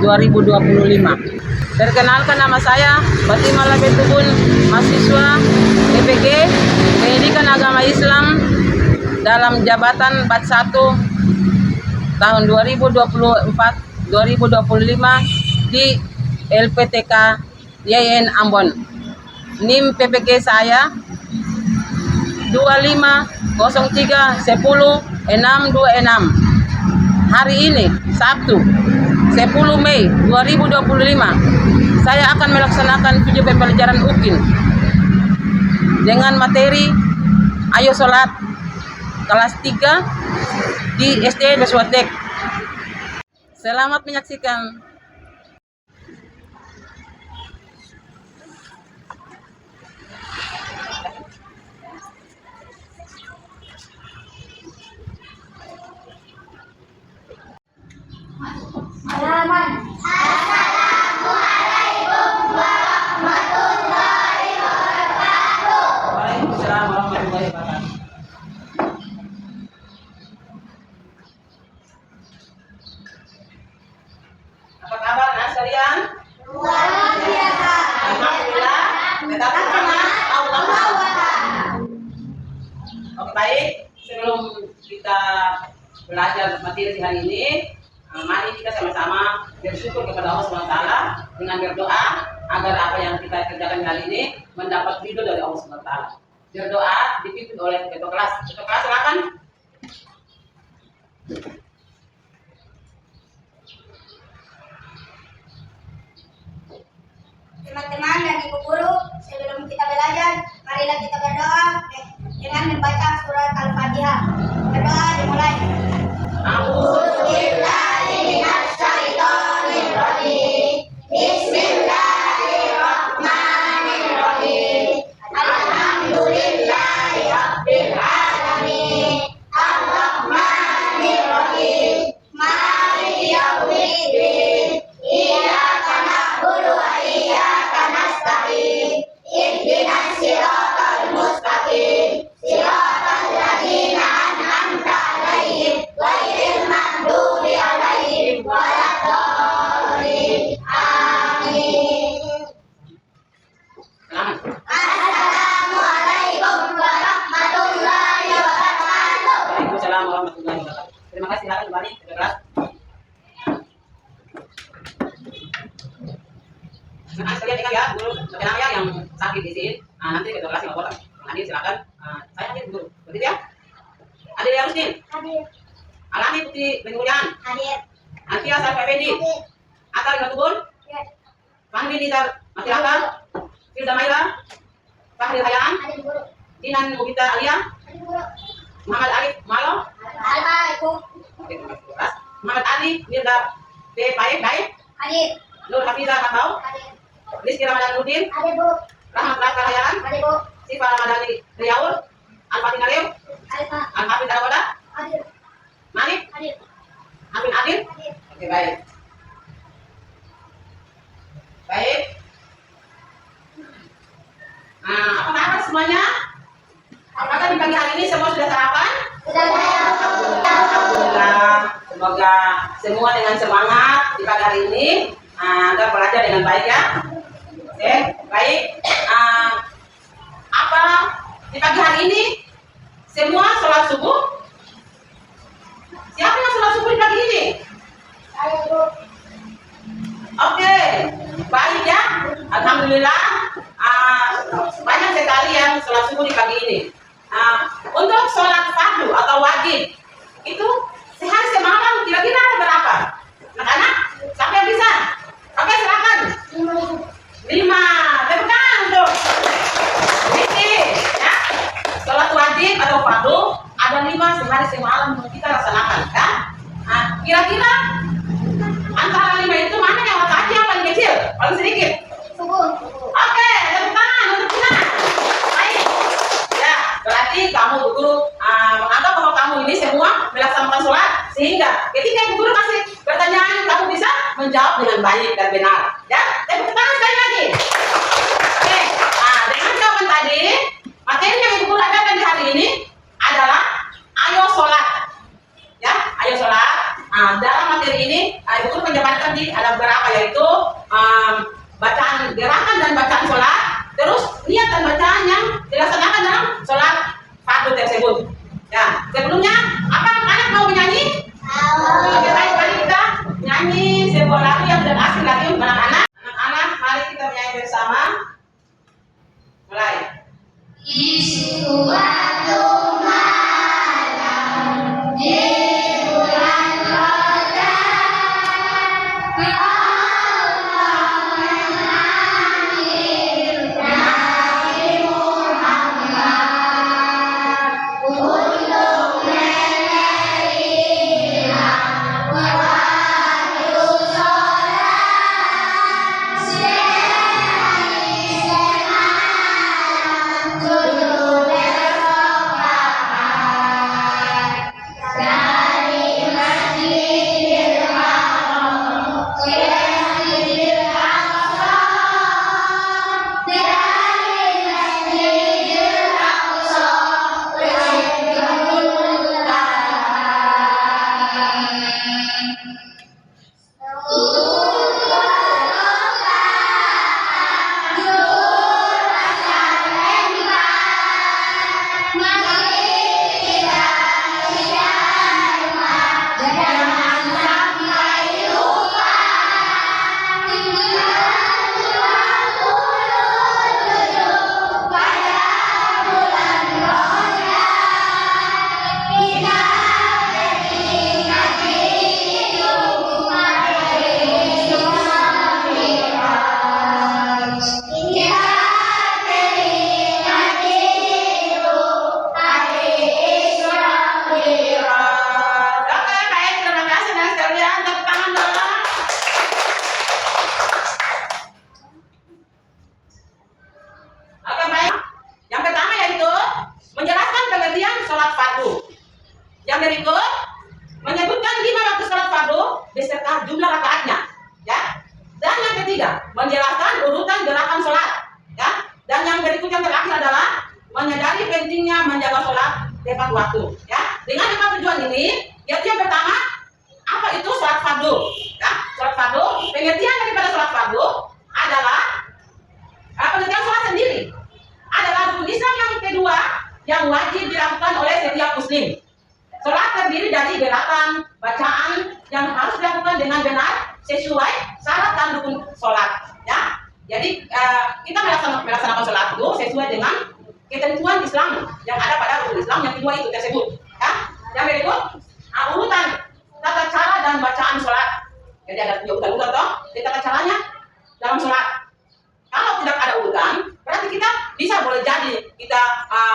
2025. Perkenalkan, nama saya Fatimah Labetubun, mahasiswa EPG Pendidikan Agama Islam dalam jabatan BAT 1 tahun 2024-2025 di LPTK YN Ambon. NIM PPG saya 250310 626. Hari ini Sabtu 10 Mei 2025 saya akan melaksanakan video pembelajaran UKIN dengan materi Ayo Sholat kelas 3 di SD Beswatek. Selamat menyaksikan. Assalamualaikum warahmatullahi wabarakatuh. Waalaikumsalam warahmatullahi wabarakatuh. Apa kabar anak sekalian? Luar biasa. Alhamdulillah. Tetap semangat. Allah. Oke, baik. Sebelum kita belajar materi hari ini, mari kita sama-sama bersyukur kepada Allah SWT dengan berdoa agar apa yang kita kerjakan hari ini mendapat ridho dari Allah SWT. Berdoa dipimpin oleh ketua kelas. Ketua kelas, silakan. Teman-teman dan ibu guru, sebelum kita belajar, marilah kita berdoa dengan membaca surat Al-Fatihah. Berdoa dimulai. Bismillahirrahmanirrahim. Alhamdulillahirabbil alamin. Arrahmanirrahim. Maliki yaumiddin. Iyyaka na'budu wa iyyaka nasta'in. Ihdinas siratal mustaqim. Siratal ladzina an'amta 'alaihim ghairil maghdubi 'alaihim waladdallin. Amin. Assalamualaikum warahmatullahi wabarakatuh. Waalaikumsalam warahmatullahi wabarakatuh. Terima kasih. Silakan kembali ke kelas. Nah, sekalian ingat ya, guru sebenarnya yang sakit di sini, nanti ke kelas lapor. Hadir silakan. Saya hadir guru. Begitu ya? Hadir ya Rustin. Hadir. Alani Putri Bengulian. Hadir. Atia Sarfa Effendi. Hadir. Atal Gatubun. Hadir. Fahmi Nizar Masyarakat. Firda Maira. Fahri Hayaan. Hadir guru. Dinan Mubita Alia. Hadir guru. Muhammad Arif Malo. Assalamualaikum. Oke, terima kasih kelas. Muhammad Ali Mirda P. Baik. Hadir. Nur Hafiza Hatau. Hadir. Rizky Ramadan Nurdin. Hadir guru. Rahmat Raka Hayaan. Hadir guru. Sifa Ramadhani Riyaul. Al-Fatih Narim. Alfa. Al-Hafid Darawada. Hadir. Malik. Hadir. Hafid Adil. Hadir. Oke, baik. Baik. Apa kabar semuanya? Apakah di pagi hari ini semua sudah sarapan? Sudah saya. Alhamdulillah. Semoga semua dengan semangat di pagi hari ini agar belajar dengan baik ya. Oke, baik. Apa di pagi hari ini semua sholat subuh? Siapa yang sholat subuh di pagi ini? Saya guru. Oke, baik ya. Alhamdulillah. Banyak sekali yang sholat subuh di pagi ini. Untuk sholat fardu atau wajib itu sehari semalam kira-kira berapa? Anak-anak, siapa yang bisa? Oke, silakan. 5. Tekan tuh. Ini ya. Sholat wajib atau fardu ada 5 sehari semalam kita laksanakan kan? Kira-kira antara 5 itu mana yang laki-laki yang paling kecil? Paling sedikit? Subuh. Oke, tepuk tangan untuk kita. Baik. Ya, berarti kamu guru menganggap bahwa kamu ini semua melaksanakan sholat sehingga ketika ibu guru kasih pertanyaan kamu bisa menjawab dengan baik dan benar. Ya, tepuk tangan sekali lagi. Oke, dengan jawaban tadi materi yang ibu guru ajarkan di hari ini adalah ayo sholat. Ya, ayo sholat. Dalam materi ini ibu guru menjabarkan di ada beberapa, yaitu bacaan gerakan dan bacaan sholat, terus niat dan bacaan yang dilaksanakan dalam sholat fardu tersebut. Ya, sebelumnya apa anak mau menyanyi? Oke, baik, mari kita nyanyi sebuah lagu yang sudah asing lagi untuk anak-anak. Anak-anak, mari kita menyanyi bersama. Mulai. Di suatu malam di bulan Ramadan, Allah memanggil Nabi Muhammad untuk menerilah wahyu sholat semalam dulu bersolat dari Masjidil Haram ke Masjidil Aqsa, dari Masjidil Aqsa ke Baitul Oke, baik, terima kasih dan sekalian, tepuk tangan dong. Oke, baik. Yang pertama yaitu menjelaskan pengertian sholat fardu. Yang berikut menyebutkan 5 waktu sholat fardu beserta jumlah rakaatnya, ya. Dan yang ketiga menjelaskan urutan gerakan sholat, ya. Dan yang berikut yang terakhir adalah menyadari pentingnya menjaga sholat tepat waktu, ya. Dengan 5 tujuan ini, yaitu yang pertama, apa itu sholat fardu? Ya, sholat fardu, pengertian daripada sholat fardu adalah pengertian sholat sendiri adalah rukun Islam yang kedua yang wajib dilakukan oleh setiap muslim. Sholat terdiri dari gerakan, bacaan yang harus dilakukan dengan benar sesuai syarat dan rukun sholat. Ya, jadi kita melaksanakan sholat itu sesuai dengan ketentuan Islam yang ada pada rukun Islam yang kedua itu tersebut. Ya, yang berikut urutan tata cara dan bacaan sholat. Jadi ada urutan toh, tata caranya dalam sholat. Kalau tidak ada urutan, berarti kita bisa boleh jadi kita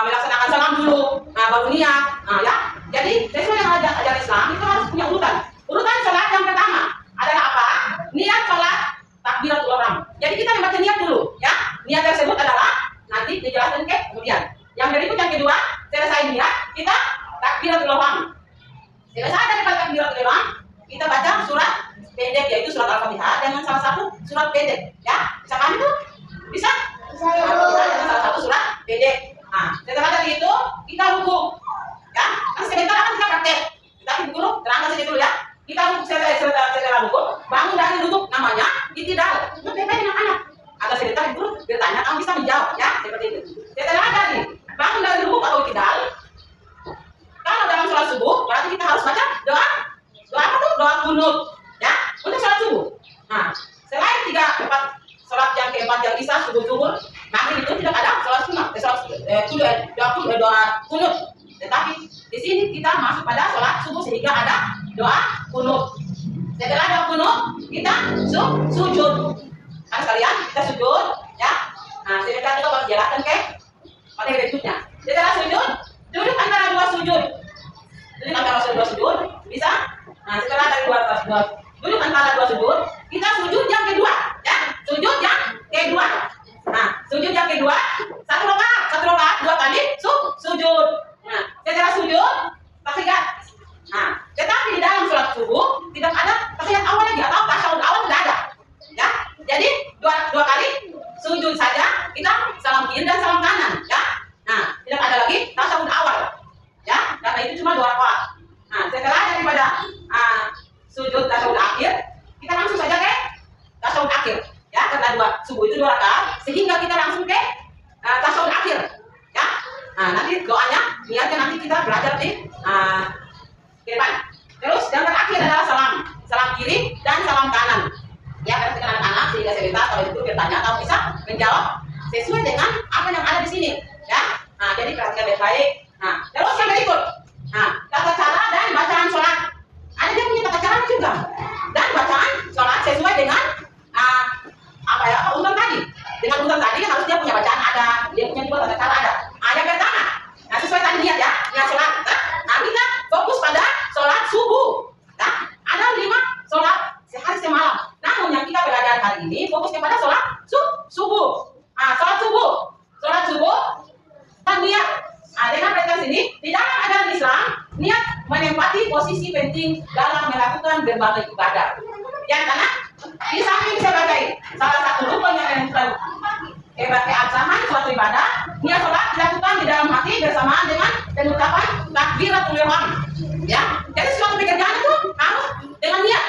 melaksanakan salam dulu, baru niat, ya. Jadi sesuai dengan ajaran Islam itu harus punya urutan. Urutan sholat yang pertama adalah apa? Niat sholat takbiratul ihram. Jadi kita membaca niat dulu, ya. Niat tersebut adalah nanti dijelaskan ke kemudian. Yang berikut yang kedua, selesai niat kita takbiratul ihram. Selesai daripada takbiratul ihram, kita baca surat pendek yaitu surat Al-Fatihah dengan salah satu surat pendek, ya. Misalkan itu bisa Al-Fatihah dengan salah satu surat pendek. Setelah dari itu kita rukuk, ya. Kan sebentar akan kita praktek. Kita dulu terangkan saja dulu, ya. Kita rukuk setelah rukuk, bangun dari rukuk namanya itidal. Bagaimana dengan anak? Agak sebentar dulu bertanya, kamu bisa menjawab, ya, seperti itu. Setelah dari bangun dari rukuk atau itidal, kalau dalam sholat subuh berarti kita harus baca doa apa tuh? Doa kunut, ya, untuk sholat subuh. Selain 3-4 sholat yang keempat yang isya, subuh, zuhur, maghrib itu tidak ada sholat sunat, doa kunut. Tetapi di sini kita masuk pada sholat subuh sehingga ada doa kunut. Setelah doa kunut kita sujud. Kan sekalian kita sujud, ya. Sebentar kita akan jelaskan ke pada berikutnya. Setelah sujud, duduk antara dua sujud. Duduk antara dua sujud, bisa. Setelah dari duduk antara dua sujud, kita sujud yang kedua, ya. Sujud yang kedua. Sujud yang kedua, satu rakaat, 2 kali sujud. Setelah sujud, tahiyat. Tetapi di dalam sholat subuh tidak ada tahiyat awal lagi atau tasyahud awal tidak ada, ya. Jadi dua kali sujud saja, kita salam kiri dan salam kanan, ya. Tidak ada lagi tasyahud awal, ya. Karena itu cuma 2 rakaat. Setelah daripada sujud tasyahud akhir, kita langsung akhir. Ya, karena subuh itu 2 rakaat, sehingga kita langsung ke tasyahud akhir. Ya, nanti doanya, niatnya nanti kita belajar di depan. Terus yang terakhir adalah salam kiri dan salam kanan. Ya, karena kita anak-anak sehingga saya minta kalau itu bertanya atau bisa menjawab sesuai dengan apa yang ada di sini. Ya, jadi perhatikan baik-baik. Terus yang berikut, tata cara dan bacaan sholat. Ada dia punya tata cara juga dan bacaan sholat sesuai dengan urutan tadi. Dengan urutan tadi kan harus dia punya bacaan ada, dia punya juga tata cara ada. Yang pertama, sesuai tadi niat ya, niat sholat. Kita fokus pada sholat subuh. Ada 5 sholat sehari semalam. Namun yang kita belajar hari ini fokusnya pada sholat subuh. Sholat subuh dan niat. Dengan perhatian sini, di dalam ajaran Islam, niat menempati posisi penting dalam melakukan berbagai ibadah. Yang karena di samping sebagai salah satu rukun yang menentukan keabsahan suatu ibadah, niat sholat dilakukan di dalam hati bersamaan dengan pengucapan takbiratul ihram. Ya, jadi suatu pekerjaan itu harus dengan niat.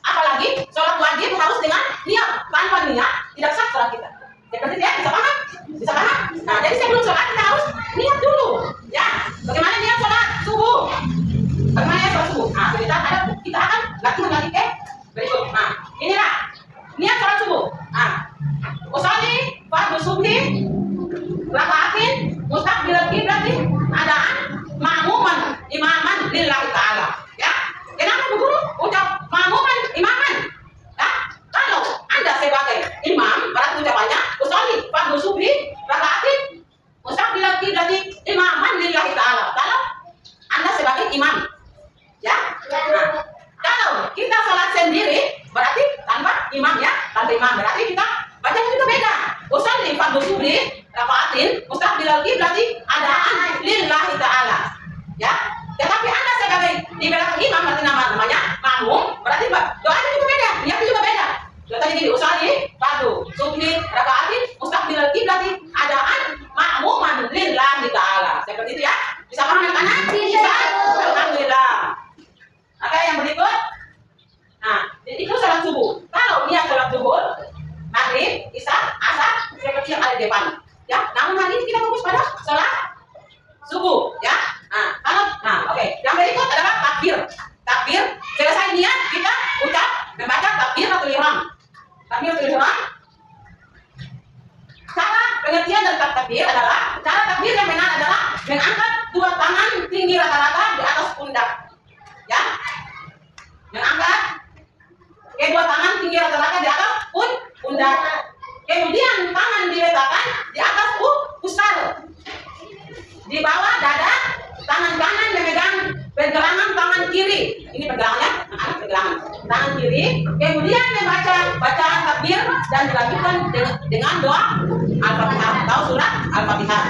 Apalagi sholat wajib harus dengan niat. Tanpa niat tidak sah sholat kita. Seperti ya, bisa paham? Bisa paham? Jadi sebelum sholat kita harus niat dulu. Ya, bagaimana niat sholat subuh? Bagaimana niat sholat subuh? Kita akan latihan lagi ke berikut. Inilah niat sholat subuh. Usolli fardhu subhi rakaatin mustaqbilal qiblati adaan ma'muman imaman lillahi ta'ala. Ya, kenapa Bu Guru ucap ma'muman imaman? Ya, kalau Anda sebagai imam, berarti ucapannya usolli fardhu subhi rakaatin mustaqbilal qiblati imaman lillahi ta'ala. Kalau Anda sebagai imam, ya. Kalau kita sholat sendiri, berarti tanpa imam ya, tanpa imam berarti kita baca juga beda. Usolli fardhu subhi rakaatin mustaqbilal qiblati adaan lillahi ta'ala. Ya, tetapi Anda sebagai di belakang imam berarti namanya makmum, berarti doanya juga beda, niatnya juga beda. Contohnya gini, usolli fardhu subhi rakaatin mustaqbilal qiblati adaan ma'muman lillahi ta'ala. Seperti itu ya. Bisa paham anak-anak? Bisa. Alhamdulillah. Oke, yang berikut. Itu sholat subuh. Kalau niat sholat zuhur, maghrib, isya, asar, seperti yang ada di depan. Ya, namun hari ini kita fokus pada sholat subuh. Ya, oke. Yang berikut adalah takbir. Takbir. Selesai niat kita ucap membaca takbiratul ihram. Takbiratul ihram. Cara pengertian dari takbir adalah cara takbir yang benar adalah mengangkat 2 tangan tinggi rata-rata di atas pundak. Ya, mengangkat kedua tangan tinggi rata-rata di atas pundak. Kemudian tangan diletakkan di atas pusar. Di bawah dada, tangan kanan memegang pergelangan tangan kiri. Ini pergelangannya, pergelangan tangan kiri. Kemudian membaca bacaan takbir dan dilanjutkan dengan doa Al-Fatihah atau surat Al-Fatihah.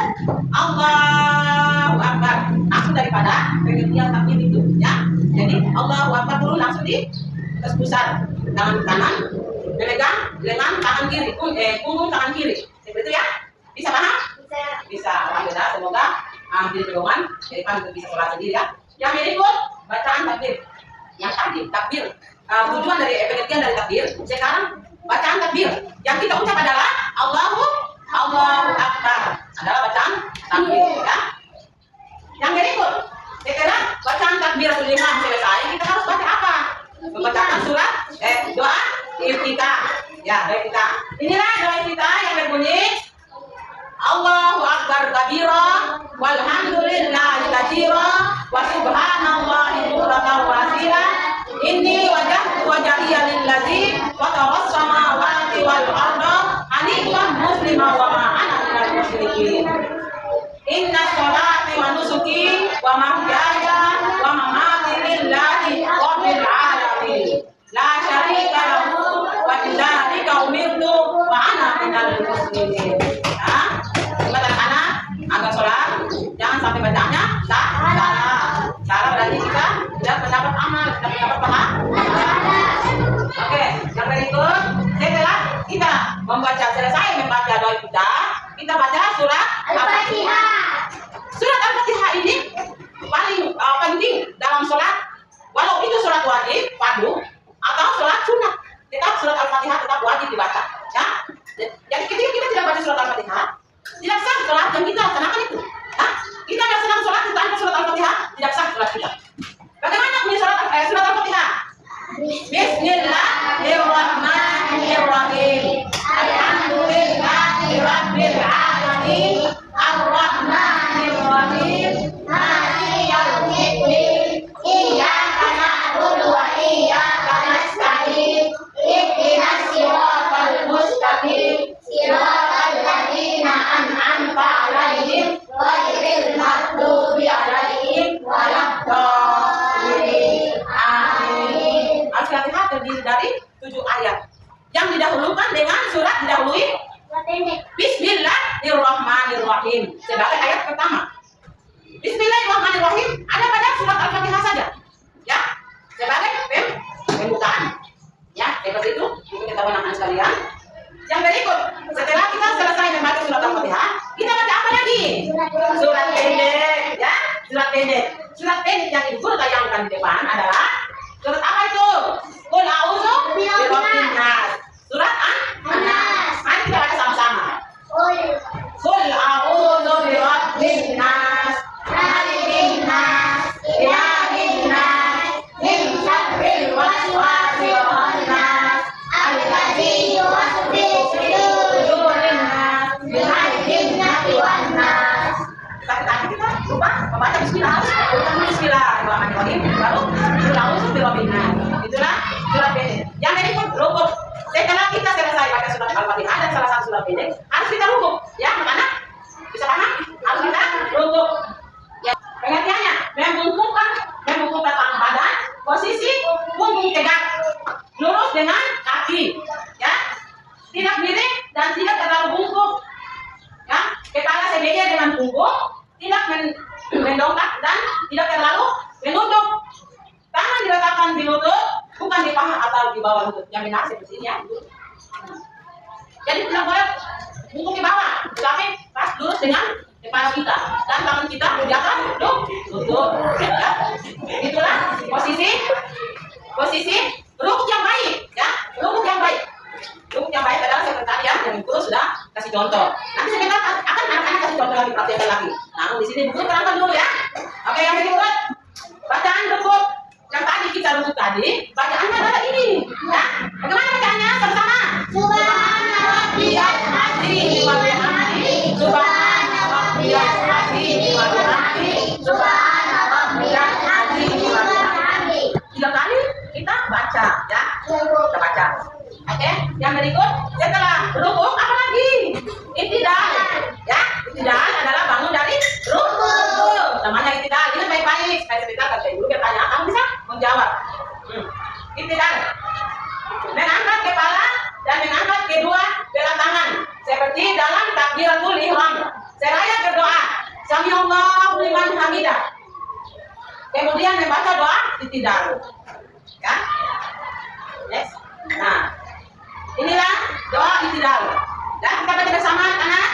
Allahu Akbar. Langsung daripada pengertian takbir itu, ya. Jadi Allahu Akbar dulu langsung di atas pusar. Tangan kanan memegang lengan tangan kiri, punggung tangan kiri. Seperti itu ya. Bisa paham? Bisa. Alhamdulillah, semoga menjadi pedoman daripada untuk bisa sholat sendiri ya. Yang berikut bacaan takbir. Yang tadi takbir, tujuan dari pengertian dari takbir. Sekarang bacaan takbir yang kita ucap adalah Allahu Akbar, adalah bacaan takbir ya. Yang berikut, setelah bacaan takbiratul ihram selesai, kita harus baca apa? Membacakan surat doa iftitah. Ya, doa iftitah. Inilah doa iftitah yang berbunyi Allahu Akbar kabira walhamdulillahi katsira wa subhanallahi bukratan wa asila. Inni wajjahtu wajhiya lillazi fatara samawati wal arda hanifan musliman wa ma ana minal musyrikin. Inna sholati wa nusuki wa mahyaya wa mamati lillahi rabbil alamin. La syarika lahu wa bidzalika umirtu wa ana minal muslimin. Agar sholat jangan sampai bacanya salah Al-Fatihah tetap wajib dibaca. Ya. Jadi ketika kita tidak baca surat Al-Fatihah, tidak sah sholat yang kita laksanakan itu. Nah, kita melaksanakan sholat tanpa surat Al-Fatihah, tidak sah sholat kita. Bagaimana bunyi surat Al-Fatihah? Bismillahirrahmanirrahim. Alhamdulillahirabbil alamin. Arrahmanirrahim. Maliki yaumiddin. Iyyaka na'budu wa iyyaka nasta'in. Ihdinas siratal mustaqim. Siratal ladzina an'amta 'alaihim ghairil maghdubi 'alaihim waladdallin. Amin. Al-Fatihah terdiri dari 7 ayat. Yang didahulukan dengan surat didahului Bismillahirrahmanirrahim sebagai ayat pertama. Bismillahirrahmanirrahim ada pada surat Al-Fatihah saja. Ya, sebagai pembukaan. Ya, seperti itu. Itu kita menangkan sekalian. Yang berikut, setelah kita selesai membaca surat Al-Fatihah, kita baca apa lagi? Surat pendek, ya, surat pendek. Surat pendek yang ibu tayangkan di depan adalah surat apa itu? Qul a'udzu birabbin nas. Surat An-Nas. Mari kita baca sama-sama. Qul a'udzu birabbin nas, malikin nas, ilahin nas, min syarril waswasil khannas, alladzi yuwaswisu fi sudurin nas, min al-jinnati wan nas. Tadi kita lupa membaca bismillah. Bismillahirrahmanirrahim. Baru qul a'udzu birabbin nas. Itulah surat pendek. Yang berikut rukuk. Setelah kita selesai baca surat Al-Fatihah dan salah satu surat pendek, harus kita rukuk. Ya, makanya bisa paham? Harus kita rukuk. Ya, pengertiannya membungkukkan tangan badan, posisi punggung tegak, lurus dengan kaki. Ya, tidak miring dan tidak terlalu bungkuk. Ya, kepala sebeda dengan punggung, tidak mendongak dan tidak terlalu menunduk. Tangan diletakkan di lutut, bukan di paha atau di bawah lutut. Yang benar seperti ini ya. Jadi tidak boleh bungkuk di bawah, tetapi pas lurus dengan kepala kita dan tangan kita di atas lutut. Ya. Itulah posisi rukuk yang baik. Ya, rukuk yang baik. Rukuk yang baik adalah seperti tadi ya, yang guru sudah kasih contoh. Nanti sebentar akan anak-anak kasih contoh lagi, praktekkan lagi. Namun di sini guru terangkan dulu ya. Oke, yang berikut bacaan rukuk. Yang tadi kita rukuk tadi, bacaannya adalah ini. Ya, bagaimana bacaannya? Sama-sama. Subhana rabbiyal azim wa bihamdihi. Subhana rabbiyal azim wa bihamdihi. Subhana rabbiyal azim wa bihamdihi. 3 kali kita baca, ya. Kita baca. Oke, yang berikut setelah rukuk apa lagi? I'tidal. Ya, i'tidal adalah bangun dari rukuk. Namanya i'tidal. Ingat baik-baik. Saya sebentar kata ibu bertanya, kamu bisa menjawab. I'tidal. Mengangkat kepala dan mengangkat kedua belah tangan seperti dalam takbiratul ihram. Seraya berdoa, Sami'allahu liman hamidah. Kemudian membaca doa i'tidal. Ya. Yes. Nah, inilah doa i'tidal. Dan kita baca bersama anak.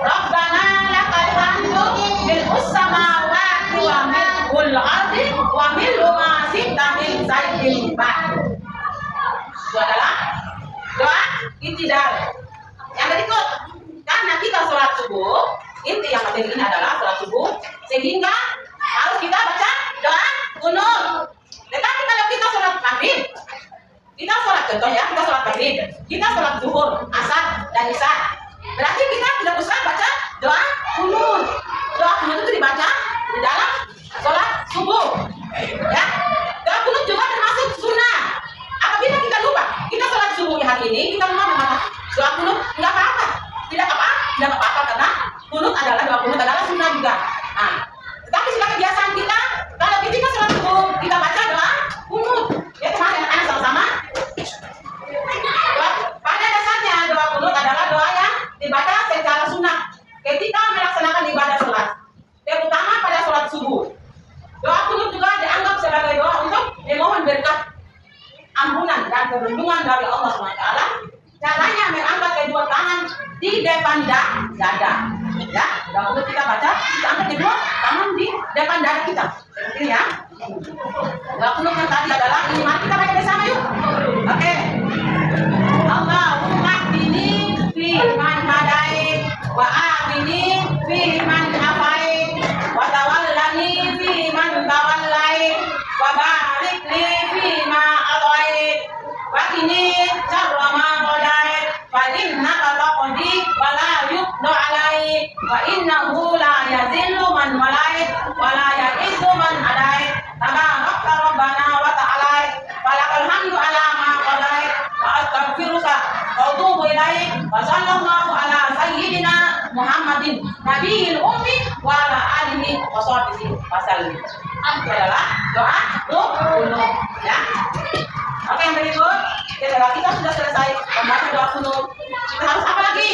Rabbana lakal hamdu mil'us samawati wa mil'ul ardi wa mil'u ma syi'ta min syai'in ba'd. Itu adalah doa i'tidal. Yang berikut, karena kita sholat subuh, inti yang penting ini adalah sholat subuh, sehingga harus kita baca doa qunut. Tetapi kalau kita sholat maghrib, kita sholat contohnya, kita sholat maghrib, kita sholat zuhur, asar, dan isya. Berarti kita tidak usah baca doa qunut. Doa qunut itu dibaca di dalam sholat subuh. Ya, doa qunut juga termasuk sunnah. Apabila kita lupa, kita sholat subuh hari ini, kita lupa membaca doa qunut, tidak apa-apa. Tidak apa-apa karena doa qunut adalah sunnah juga. Nah, tetapi sudah kebiasaan kita, kalau ketika sholat subuh kita baca doa qunut. Ya teman anak-anak sama-sama. Pada dasarnya doa qunut adalah doa yang dibaca secara sunnah ketika melaksanakan ibadah sholat, terutama pada sholat subuh. Doa qunut juga dianggap sebagai doa untuk memohon berkat, ampunan dan perlindungan dari Allah SWT. Caranya mengangkat kedua tangan di depan dada. Ya, doa qunut kita baca, kita angkat kedua tangan di depan dada kita. Seperti ini ya. Doa qunut yang tadi adalah ini, mari kita baca bersama yuk. Oke. qini syarra ma qadait fa innaka taqdi wa la yuqda alai wa innahu la yazillu man walait wa la ya'izzu man adait tabarakta rabbana wa ta'ala falakal hamdu ala ma qadait wa astaghfiruka wa atubu ilaik wa sallallahu ala sayyidina Muhammadin nabiyil ummi wa ala alihi wa sahbihi wasallam. Itu adalah doa kunut, ya. Oke, yang berikut, kita sudah selesai membaca doa kunut. Kita harus apa lagi?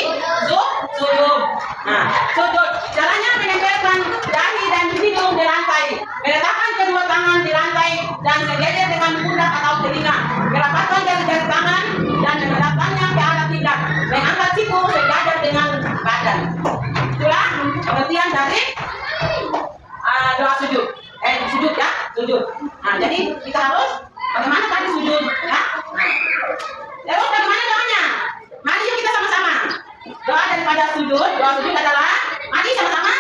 Sujud. Nah, sujud. Caranya menempelkan dahi dan hidung di lantai, meletakkan kedua tangan di lantai dan sejajar dengan pundak atau telinga, merapatkan jari-jari tangan dan menghadapkannya ke arah kiblat, mengangkat siku sejajar dengan badan. Itulah pengertian dari doa sujud. Sujud ya, sujud. Nah, jadi kita harus bagaimana tadi sujud, ya? Terus bagaimana doanya? Mari yuk kita sama-sama. Doa daripada sujud, doa sujud adalah mari sama-sama.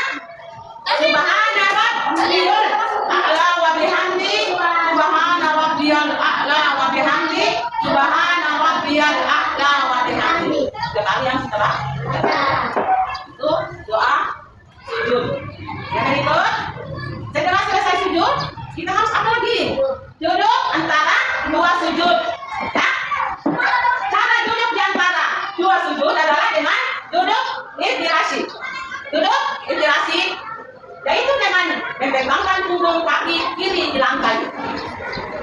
Subhana rabbiyal a'la wa bihamdi, subhana rabbiyal a'la wa bihamdi, subhana rabbiyal a'la wa bihamdi. Sekali yang setelah itu doa sujud. Yang berikut, setelah selesai sujud, kita harus apa lagi? Duduk antara dua sujud. Ya? Cara duduk di antara dua sujud adalah dengan duduk iftirasi. Duduk iftirasi, yaitu dengan membentangkan punggung kaki kiri di lantai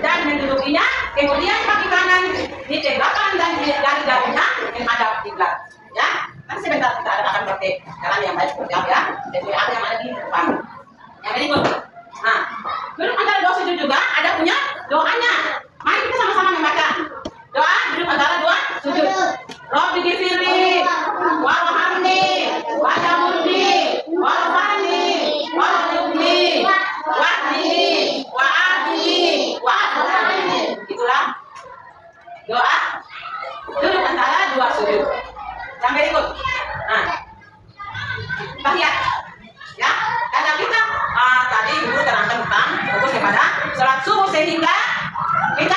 dan mendudukinya, kemudian kaki kanan ditegakkan dan jari-jarinya menghadap kiblat. Ya, nanti sebentar kita akan pakai jalan yang baik seperti apa ya. Jadi ada yang ada di depan. Yang berikut. Nah, duduk antara dua sujud juga ada punya doanya. Mari kita sama-sama membaca doa duduk antara dua sujud. Rabbi ghfirli warhamni wa'afini warhamni warhamni wahdini wa'afini wa'afini. Itulah doa duduk antara dua sujud. Yang berikut. Nah, tahiyat. Ya, karena kita tadi Ibu terangkan tentang fokus kepada sholat subuh sehingga kita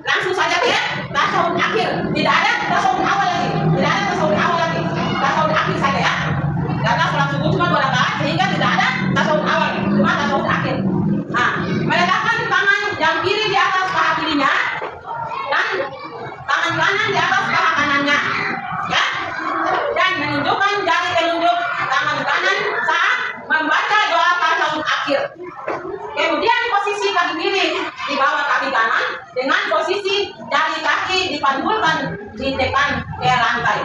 langsung saja ke tasawuf akhir. Tidak ada tasawuf awal lagi. Tidak ada tasawuf awal lagi. Tasawuf akhir saja ya. Karena sholat subuh cuma 2 rakaat sehingga tidak ada tasawuf awal, cuma tasawuf akhir. Nah, meletakkan tangan yang kiri di atas paha kirinya dan tangan kanan di atas paha kanannya. Ya. Dan menunjukkan jari telunjuk tangan kanan saat membaca doa tasawuf akhir. Kemudian posisi kaki kiri di bawah kaki kanan dengan posisi jari kaki dipanggulkan ditekan ke lantai.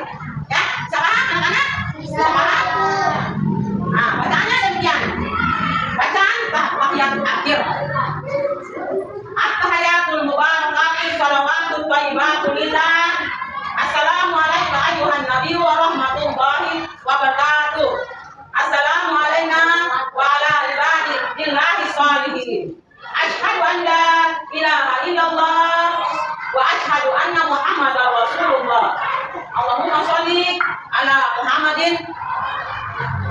Ya, siapa anak-anak? Siapa? Nah, bacaannya demikian. Bacaan tahiyat akhir. At-tahiyatul mubarakatuh shalawatut thayyibatun lillah. Assalamualaikum ayuhan nabi wa rahmatullahi wa barakatuh. Assalamu alayna wa ala ibadillahi sholihin. Ashhadu an la ilaha illallah wa ashhadu anna Muhammadar Rasulullah. Allahumma sholli ala Muhammadin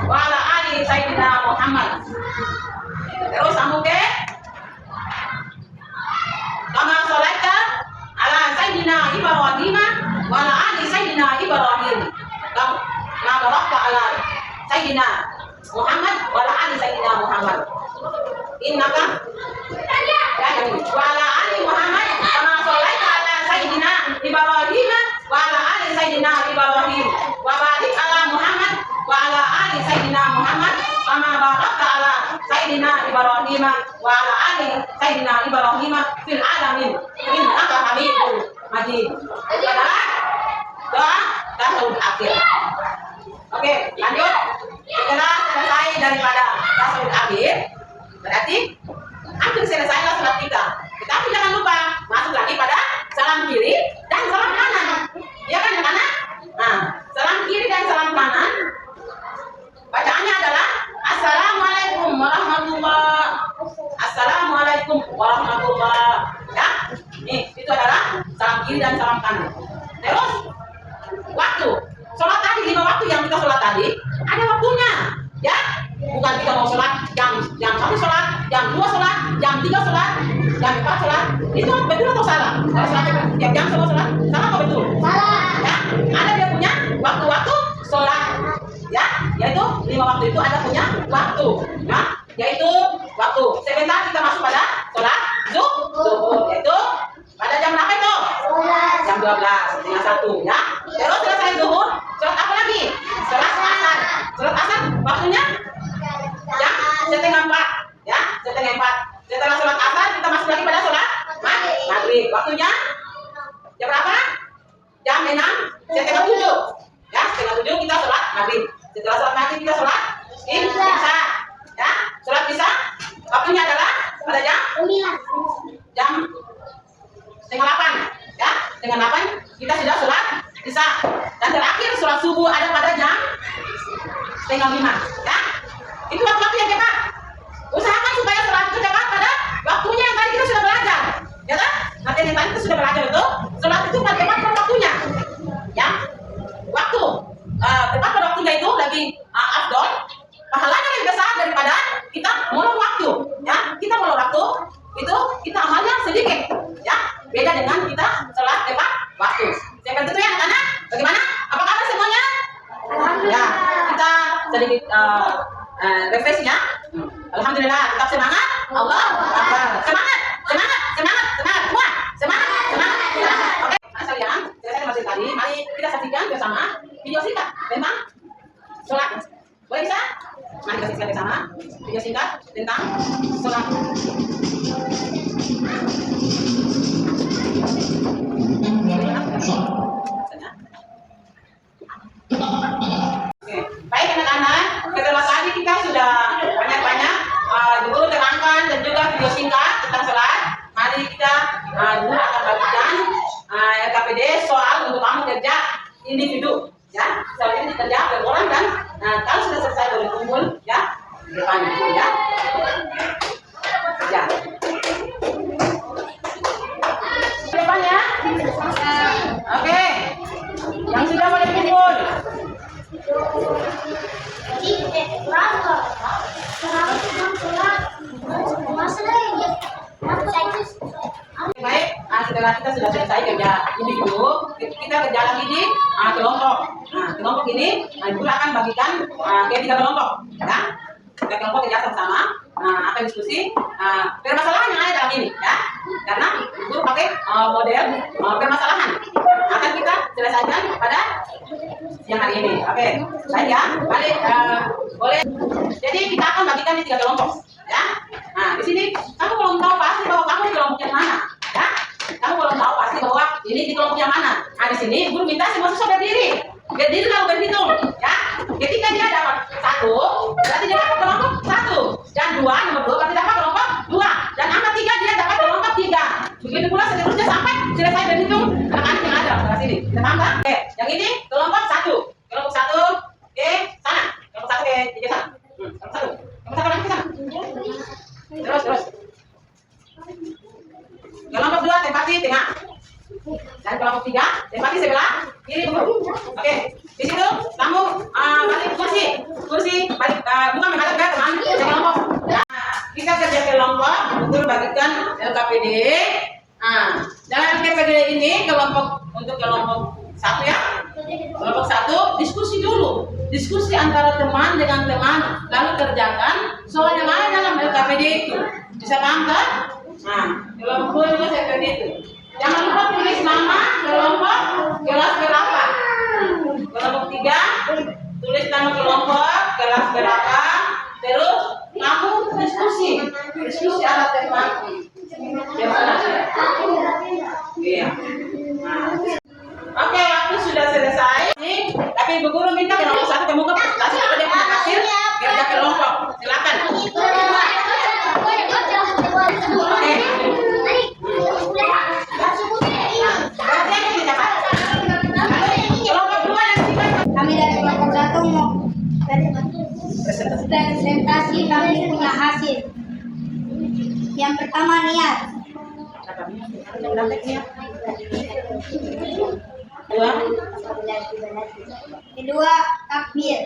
wa ala ali sayyidina Muhammad. Terus sambung ke kama sholaita ala sayyidina Ibrahim wa ala ali sayyidina Ibrahim. Kama barakta ala sayyidina Muhammad wa ala ali sayyidina Muhammad. Innaka wa ala ali Muhammad kama sholaita ala sayyidina Ibrahim wa ala ali sayyidina Ibrahim wa barik ala Muhammad wa ala ali sayyidina Muhammad kama barakta ala sayyidina Ibrahim wa ala ali sayyidina Ibrahim fil alamin innaka Hamidum Majid. Adalah doa tasawuf akhir. Oke, lanjut. Setelah selesai daripada tasawuf akhir, berarti hampir selesailah sholat kita. Tetapi jangan lupa masuk lagi pada salam kiri dan salam kanan. Ya kan anak-anak? Nah, salam kiri dan salam kanan bacaannya adalah Assalamualaikum warahmatullahi. Assalamualaikum warahmatullahi. Ya, nih itu adalah salam kiri dan salam kanan. Terus waktu sholat tadi 5 waktu yang kita sholat tadi ada waktunya. Ya, bukan kita mau sholat jam 1 sholat, jam 2 sholat, jam 3 sholat, setengah 1 ya. Terus selesai zuhur, sholat apa lagi? Sholat asar. Sholat asar waktunya jam setengah 4 ya, setengah 4. Setelah sholat asar kita masuk lagi pada sholat maghrib. Waktunya jam berapa? Jam 6, setengah 7 ya, setengah 7 kita sholat maghrib. Setelah sholat maghrib kita sholat isya ya. Sholat isya waktunya adalah pada jam setengah 8 ya, setengah 8 kita sudah sholat isya. Dan terakhir sholat subuh ada pada jam setengah 5 ya. Itu waktu yang tepat. Usahakan supaya sholat itu tepat pada waktunya yang tadi kita sudah belajar ya kan. Nanti yang tadi kita sudah belajar itu sholat itu tepat pada waktunya ya. Waktu tepat pada waktunya itu lebih afdol, pahalanya lebih besar daripada kita molor waktu ya. Kita molor waktu itu kita amalnya sedikit ya, beda dengan kita sholat tepat waktu. Seperti itu ya anak-anak. Bagaimana? Apa kabar semuanya? Ya, kita sedikit refreshnya. Alhamdulillah, tetap semangat. Allah Akbar. Semangat, semangat, semangat, semangat, semua. Semangat, semangat, semangat. Oke, anak sekalian, saya masih tadi. Mari kita saksikan bersama video singkat tentang sholat. Boleh bisa? Mari kita saksikan bersama video singkat tentang sholat. Oke, baik anak-anak, setelah tadi kita sudah banyak-banyak dulu terangkan dan juga video singkat tentang sholat. Mari kita dulu akan bagikan LKPD soal untuk kamu kerja individu ya. Soal ini kerja per orang dan kalau sudah selesai boleh kumpul ya di depan itu ya. Kerja. Depan ya. Oke. Yang sudah boleh kumpul. Baik, setelah kita sudah selesai kerja individu, kita kerja lagi di kelompok. Kelompok ini guru akan bagikan ke 3 kelompok ya. 3 kelompok kerja sama-sama, akan diskusi permasalahan yang ada dalam ini ya. Karena guru pakai model permasalahan akan kita selesaikan pada siang hari ini. Oke, baik ya. Balik boleh. Jadi kita akan bagikan di 3 kelompok ya. Nah, di sini kamu belum tahu pasti bahwa kamu di kelompok yang mana ya. Kamu belum tahu pasti bahwa ini di kelompok yang mana. Nah, di sini guru minta semua siswa berdiri lalu berhitung ya. Ketika dia dapat 1, berarti dia dapat kelompok 1, dan 2, nomor 2 berarti dapat kelompok 2, dan angka 3 dia dapat kelompok 3. Begitu pula seterusnya sampai selesai berhitung anak-anak yang ada di sini. Kita paham kan? Oke, yang ini kelompok 1. Kelompok 1 ke sana. Kelompok 1 ke 3 sana. Kelompok 1. Kelompok 1 lagi ke sana. Terus. Kelompok 2 tempati tengah. Dan kelompok 3 tempati sebelah kiri dulu. Oke. Di situ kamu balik kursi balik bukan menghadap ke teman kelompok. Nah, kita kerja kelompok untuk bagikan LKPD. Dalam LKPD ini untuk kelompok 1 ya. Kelompok 1 diskusi dulu. Diskusi antara teman dengan teman, lalu kerjakan soal yang ada dalam LKPD itu. Bisa paham kan? Nah, kelompok juga seperti itu. Jangan lupa tulis nama kelompok kelas berapa. Kelompok 3 tulis nama kelompok kelas berapa. Terus kamu diskusi alat teman. Iya. Oke, waktu sudah selesai. Tapi Ibu Guru minta kelompok 1 kamu ke presentasi atau dia punya hasil kerja kelompok. Silakan. Oke. Kami dari kelompok 1 mau presentasi, kami punya hasil. Yang pertama niat. Kedua takbir.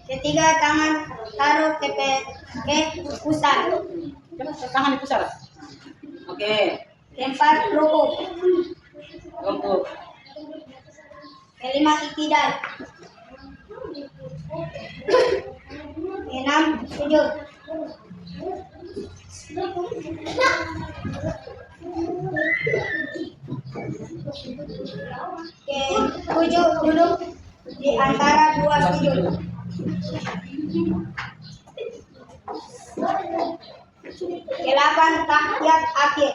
Ketiga tangan taruh ke pusar. Tangan di pusar. Oke. Keempat rukuk. Rukuk. Kelima iktidal. 6 sujud. Oke, 7 duduk di antara dua sudut. Ke-8 tahiyat akhir.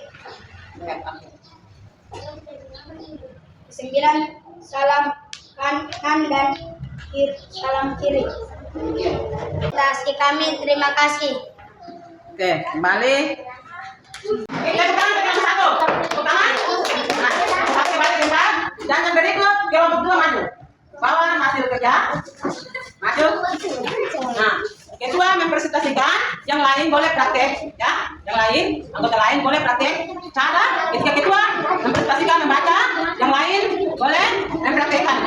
9 salam kanan dan salam kiri. Kasih kami, terima kasih. Oke, kembali. Kita sekarang pegang satu. Tepuk tangan. Nah, satu balik bentar. Dan yang berikut kelompok 2 maju. Bawa hasil kerja. Maju. Nah, ketua mempresentasikan, yang lain boleh praktek, ya. Yang lain, anggota lain boleh praktek. Cara ketika ketua mempresentasikan membaca, yang lain boleh mempraktekkan.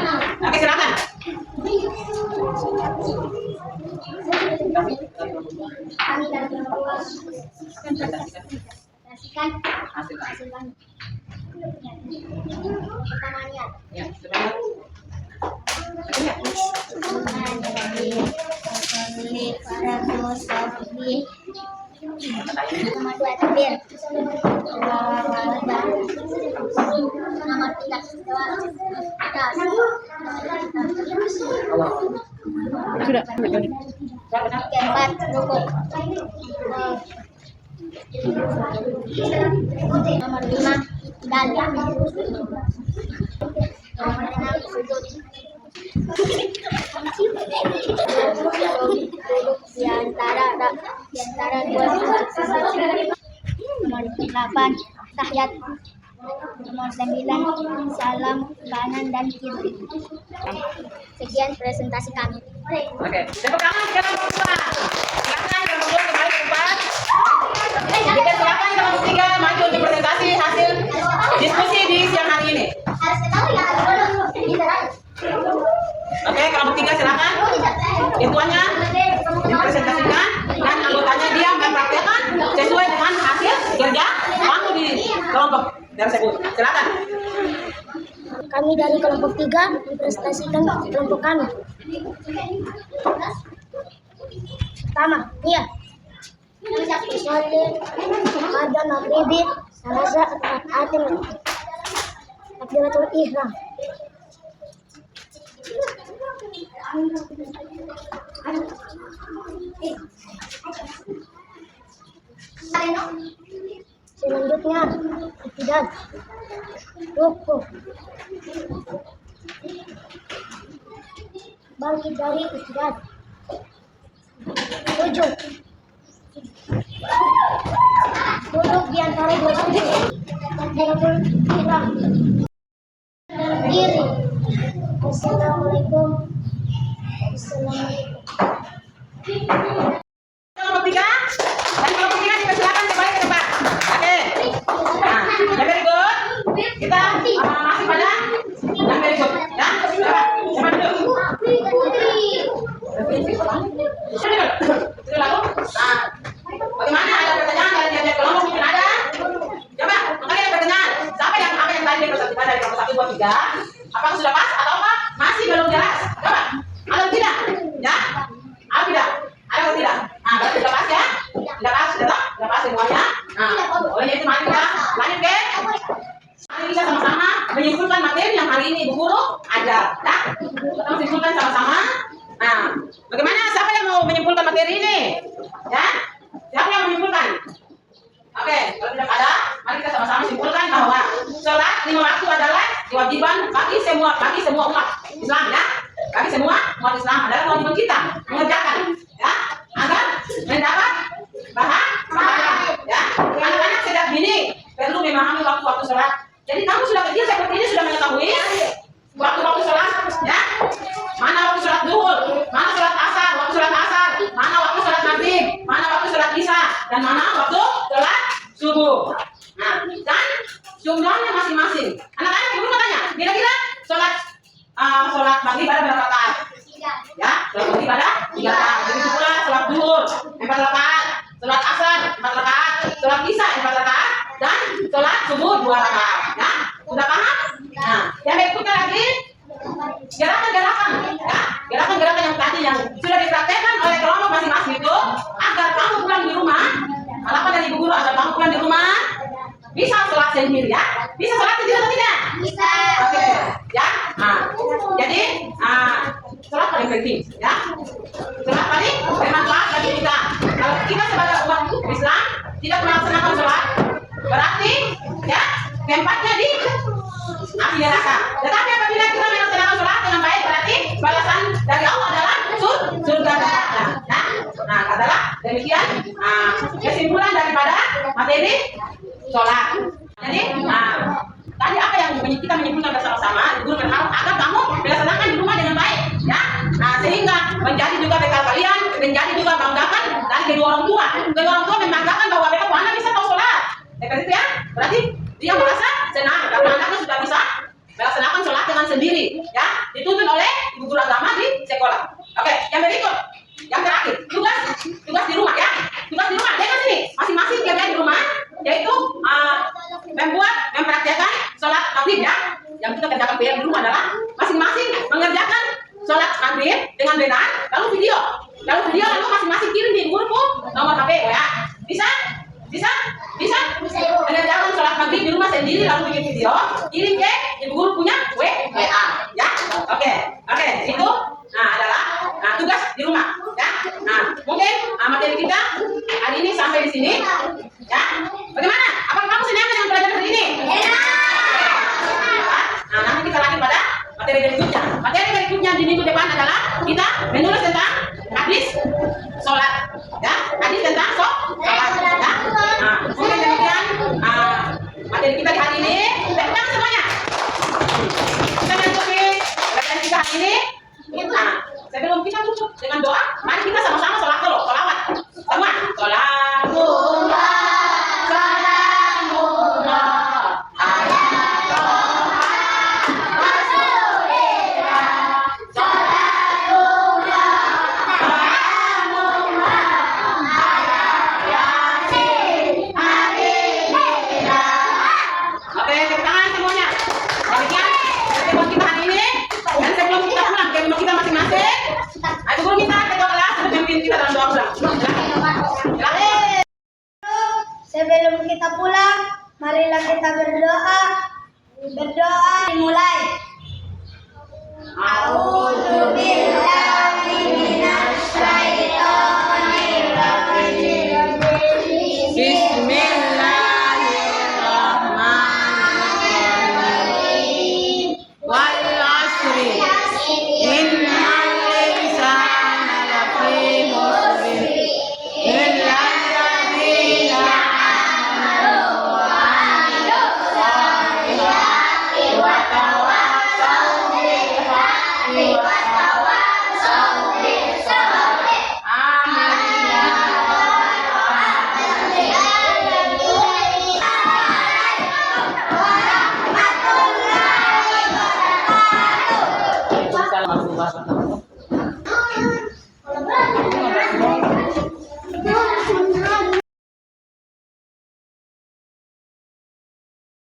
Oke, silakan. Kami dari kelompok hasil kami. Pertamanya. Ya, sebentar. Nomor 2 takbir. Nomor 3 Sudah. Keempat rukuk. Nomor 5 dalil. Nomor 6 sujud. Duduk di antara dua sujud. Nomor 8 tahiyat. Nomor 9 salam kanan dan kiri. Sekian presentasi kami. Oke, tepuk tangan kelompok 2. Silakan kelompok 2 kembali ke tempat. Kita silakan kelompok 3 maju untuk presentasi hasil diskusi di siang hari ini. Harus ketahui ya. Oke, kelompok 3 silakan. Ketuanya dipresentasikan dan anggotanya dia mempraktekkan sesuai dengan hasil kerja kamu di kelompok tersebut. Silakan. Kami dari kelompok 3 mempresentasikan kelompok kami. Pertama, iya. Usolli pada maghribi salasa rakaatin takbiratul ihram. Selanjutnya iktidal, ruku, bangkit dari iktidal, sujud, duduk di antara dua sujud, takbiratul ihram, diri. Assalamualaikum. Kelompok 3 dan kelompok 3 dipersilakan kembali ke tempat. Oke. Nah, yang berikut kita masih pada yang berikut, ya. Coba dulu. Lalu, bagaimana ada pertanyaan dari tiap kelompok mungkin ada? Coba, makanya ada pertanyaan. Siapa yang apa yang tadi dipresentasikan dari kelompok 1, 2, 3? Apakah sudah pas atau masih belum jelas? Coba, atau tidak? Ya? Atau tidak? Ada atau tidak? Nah, berarti sudah pas ya? Sudah pas, sudah pas semuanya. Nah, oleh itu mari kita lanjut ke. Mari kita sama-sama menyimpulkan materi yang hari ini Ibu Guru ajar. Ya? Kita menyimpulkan sama-sama. Nah, bagaimana? Siapa yang mau menyimpulkan materi ini? Ya? Siapa yang menyimpulkan? Oke, kalau tidak ada, mari kita sama-sama simpulkan bahwa sholat 5 waktu adalah kewajiban bagi semua umat Islam, ya. Bagi semua umat Islam adalah kewajiban kita mengerjakan, ya, agar mendapat pahala, ya. Anak-anak sedang dini perlu memahami waktu-waktu sholat. Jadi kamu sudah kecil seperti ini sudah mengetahui waktu-waktu sholat, ya. Mana waktu sholat zuhur, mana sholat asar, waktu sholat asar, mana waktu sholat maghrib, mana waktu sholat isya, dan mana waktu sholat subuh. Nah, dan jumlahnya masing-masing. Anak-anak dulu katanya, kira-kira sholat maghrib ada berapa rakaat? Ya, sholat maghrib ada 3 rakaat. Begitu pula sholat zuhur 4 rakaat, sholat asar 4 rakaat, sholat isya 4 rakaat, dan sholat subuh 2 rakaat. Ya, sudah paham? Nah, yang berikutnya lagi gerakan-gerakan, ya, gerakan-gerakan yang tadi yang sudah dipraktekkan oleh kelompok masing-masing itu agar kamu pulang di rumah, halapan dari Ibu bisa sholat sendiri ya? Bisa sholat sendiri atau tidak? Bisa. Oke, ya. Nah, jadi sholat paling penting, ya. Sholat paling bermanfaat bagi kita. Kalau kita sebagai umat Islam tidak melaksanakan sholat, berarti ya tempatnya di api neraka. Tetapi apabila kita melaksanakan sholat dengan baik, berarti balasan dari Allah adalah surga tempatnya. Ya. Nah, adalah demikian kesimpulan daripada materi sholat. Jadi, tadi apa yang kita menyimpulkan bersama-sama, guru berharap agar kamu melaksanakan di rumah dengan baik, ya. Nah, sehingga menjadi juga bekal kalian, menjadi juga banggakan dari kedua orang tua. Kedua orang tua membanggakan bahwa mereka anak bisa tahu sholat. Seperti itu ya. Berarti dia merasa senang karena anaknya sudah bisa melaksanakan sholat dengan sendiri, ya. Dituntun oleh ibu guru agama di sekolah. Oke, yang berikut, yang terakhir, tugas di rumah ya. Tugas di rumah, lihat sini, masing-masing kerja di rumah, yaitu mempraktikkan sholat maghrib ya. Yang kita kerjakan PR di rumah adalah masing-masing mengerjakan sholat maghrib dengan benar, lalu video, lalu masing-masing kirim di guruku nomor HP ya. Bisa mengerjakan sholat maghrib di rumah sendiri lalu bikin video, kirim ke ibu guru punya WA ya. Oke, itu adalah tugas di rumah ya. Nah, mungkin materi kita hari ini sampai di sini ya. Bagaimana? Apakah kamu senang dengan pelajaran hari ini? Nah, nanti kita lanjut pada materi berikutnya. Materi berikutnya di minggu depan adalah kita menulis tentang hadis sholat ya. Hadis tentang sholat ya. Nah, mungkin demikian materi kita di hari ini. Tepuk tangan semuanya. Kita menutupi pelajaran kita hari ini. Nah, sebelum kita tutup dengan doa, mari kita sama-sama sholat dulu, sholawat semua. Sholatullah, salamullah ala Toha Rasulillah, sholatullah, salamullah ala Yasin Habibillah. Oke, tepuk tangan semuanya. Demikian pertemuan kita hari ini. Dan sebelum kita pulang ke rumah kita masing-masing, ayo guru minta ketua kelas untuk memimpin kita dalam doa pulang. Sebelum kita pulang, marilah kita berdoa. Berdoa dimulai.